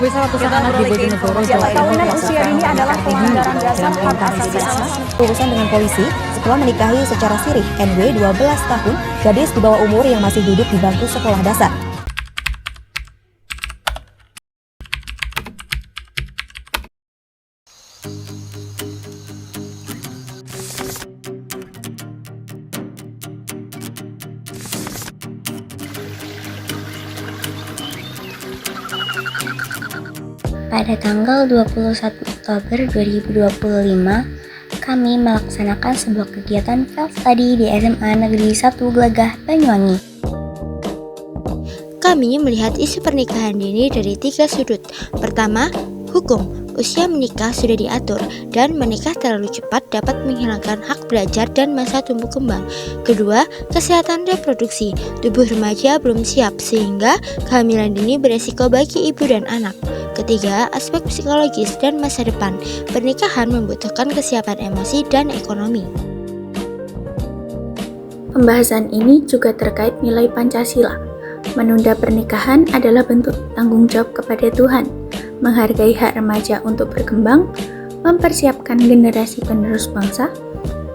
Pemirsa, ratusan anak di Bojonegoro, Jawa Timur Tahunan usia dini adalah pelanggaran dasar hak asasi manusia. Urusan dengan polisi setelah menikahi secara sirih NW 12 tahun, gadis di bawah umur yang masih duduk di bangku sekolah dasar. Pada tanggal 21 Oktober 2025, kami melaksanakan sebuah kegiatan self-study di SMA Negeri 1 Glagah, Banyuwangi. Kami melihat isu pernikahan dini dari 3 sudut. Pertama, hukum. Usia menikah sudah diatur dan menikah terlalu cepat dapat menghilangkan hak belajar dan masa tumbuh kembang. Kedua, kesehatan reproduksi. Tubuh remaja belum siap sehingga kehamilan dini beresiko bagi ibu dan anak. Ketiga, aspek psikologis dan masa depan. Pernikahan membutuhkan kesiapan emosi dan ekonomi. Pembahasan ini juga terkait nilai Pancasila. Menunda pernikahan adalah bentuk tanggung jawab kepada Tuhan, menghargai hak remaja untuk berkembang, mempersiapkan generasi penerus bangsa,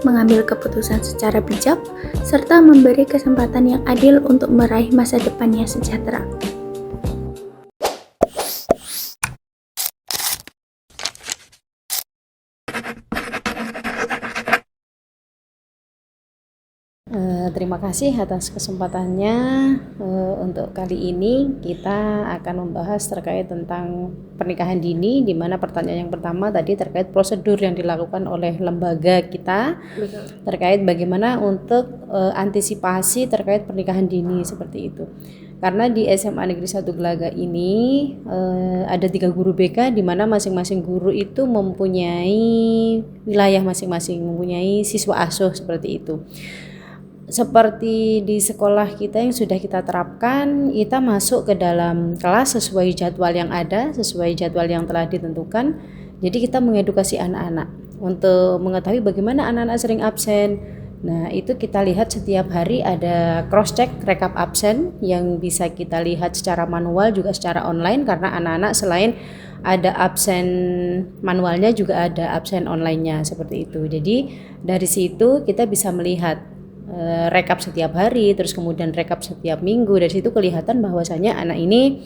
mengambil keputusan secara bijak, serta memberi kesempatan yang adil untuk meraih masa depan yang sejahtera. Terima kasih atas kesempatannya. Untuk kali ini kita akan membahas terkait tentang pernikahan dini, di mana pertanyaan yang pertama tadi terkait prosedur yang dilakukan oleh lembaga kita. Betul. Terkait bagaimana untuk antisipasi terkait pernikahan dini seperti itu. Karena di SMA Negeri 1 Glagah ini ada 3 guru BK, di mana masing-masing guru itu mempunyai wilayah masing-masing, mempunyai siswa asuh seperti itu. Seperti di sekolah kita yang sudah kita terapkan, kita masuk ke dalam kelas sesuai jadwal yang ada, sesuai jadwal yang telah ditentukan. Jadi kita mengedukasi anak-anak untuk mengetahui bagaimana anak-anak sering absen. Nah, itu kita lihat setiap hari ada cross check rekap absen yang bisa kita lihat secara manual juga secara online, karena anak-anak selain ada absen manualnya juga ada absen online-nya seperti itu. Jadi dari situ kita bisa melihat rekap setiap hari, terus kemudian rekap setiap minggu. Dari situ kelihatan bahwasanya anak ini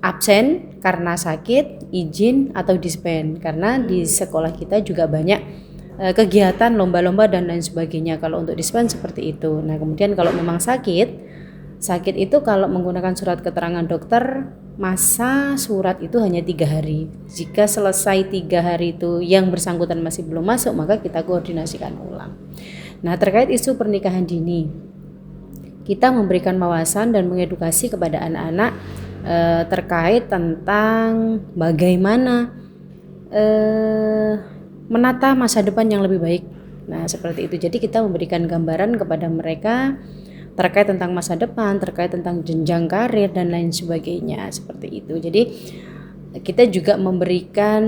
absen karena sakit, izin, atau disband. Karena di sekolah kita juga banyak kegiatan lomba-lomba dan lain sebagainya. Kalau untuk disband seperti itu. Nah, kemudian kalau memang sakit itu kalau menggunakan surat keterangan dokter, masa surat itu hanya 3 hari. Jika selesai 3 hari itu yang bersangkutan masih belum masuk, maka kita koordinasikan ulang. Nah, terkait isu pernikahan dini, kita memberikan wawasan dan mengedukasi kepada anak-anak terkait tentang bagaimana menata masa depan yang lebih baik. Nah, seperti itu. Jadi kita memberikan gambaran kepada mereka terkait tentang masa depan, terkait tentang jenjang karir dan lain sebagainya, seperti itu. Jadi kita juga memberikan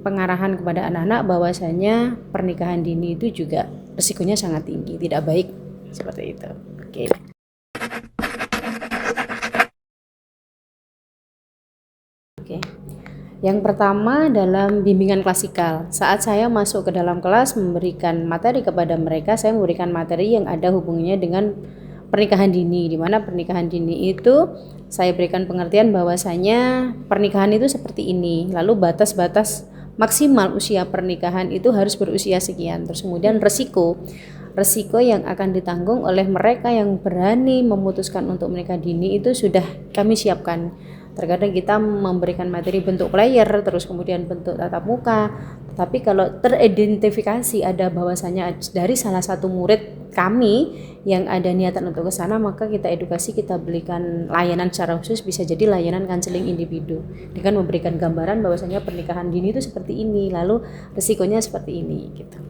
pengarahan kepada anak-anak bahwasanya pernikahan dini itu juga risikonya sangat tinggi, tidak baik, seperti itu. Oke. Yang pertama dalam bimbingan klasikal. Saat saya masuk ke dalam kelas memberikan materi kepada mereka, saya memberikan materi yang ada hubungannya dengan pernikahan dini, di mana pernikahan dini itu saya berikan pengertian bahwasanya pernikahan itu seperti ini. Lalu batas-batas maksimal usia pernikahan itu harus berusia sekian. Terus kemudian resiko yang akan ditanggung oleh mereka yang berani memutuskan untuk menikah dini itu sudah kami siapkan. Terkadang kita memberikan materi bentuk player, terus kemudian bentuk tatap muka. Tapi kalau teridentifikasi ada bahwasanya dari salah satu murid kami yang ada niatan untuk ke sana, maka kita edukasi, kita berikan layanan secara khusus, bisa jadi layanan konseling individu dengan memberikan gambaran bahwasanya pernikahan dini itu seperti ini, lalu risikonya seperti ini gitu.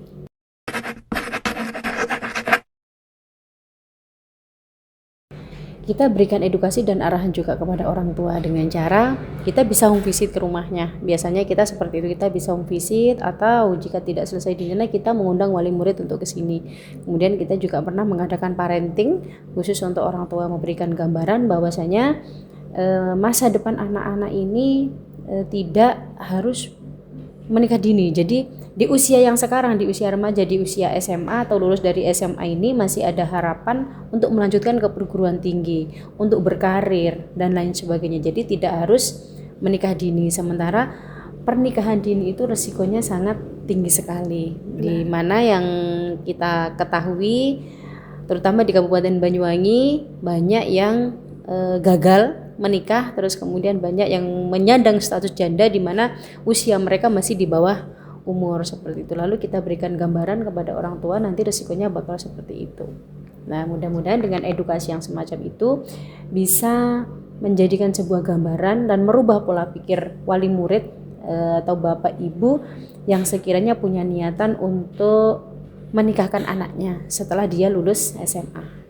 Kita berikan edukasi dan arahan juga kepada orang tua dengan cara kita bisa home visit ke rumahnya. Biasanya kita seperti itu, kita bisa home visit, atau jika tidak selesai di sana kita mengundang wali murid untuk ke sini. Kemudian kita juga pernah mengadakan parenting khusus untuk orang tua, memberikan gambaran bahwasanya masa depan anak-anak ini tidak harus menikah dini. Jadi di usia yang sekarang, di usia remaja, di usia SMA atau lulus dari SMA ini masih ada harapan untuk melanjutkan ke perguruan tinggi, untuk berkarir dan lain sebagainya. Jadi tidak harus menikah dini. Sementara pernikahan dini itu resikonya sangat tinggi sekali. Di mana yang kita ketahui, terutama di Kabupaten Banyuwangi, banyak yang gagal menikah, terus kemudian banyak yang menyandang status janda di mana usia mereka masih di bawah umur seperti itu. Lalu kita berikan gambaran kepada orang tua, nanti resikonya bakal seperti itu. Nah, mudah-mudahan dengan edukasi yang semacam itu bisa menjadikan sebuah gambaran dan merubah pola pikir wali murid atau bapak ibu yang sekiranya punya niatan untuk menikahkan anaknya setelah dia lulus SMA.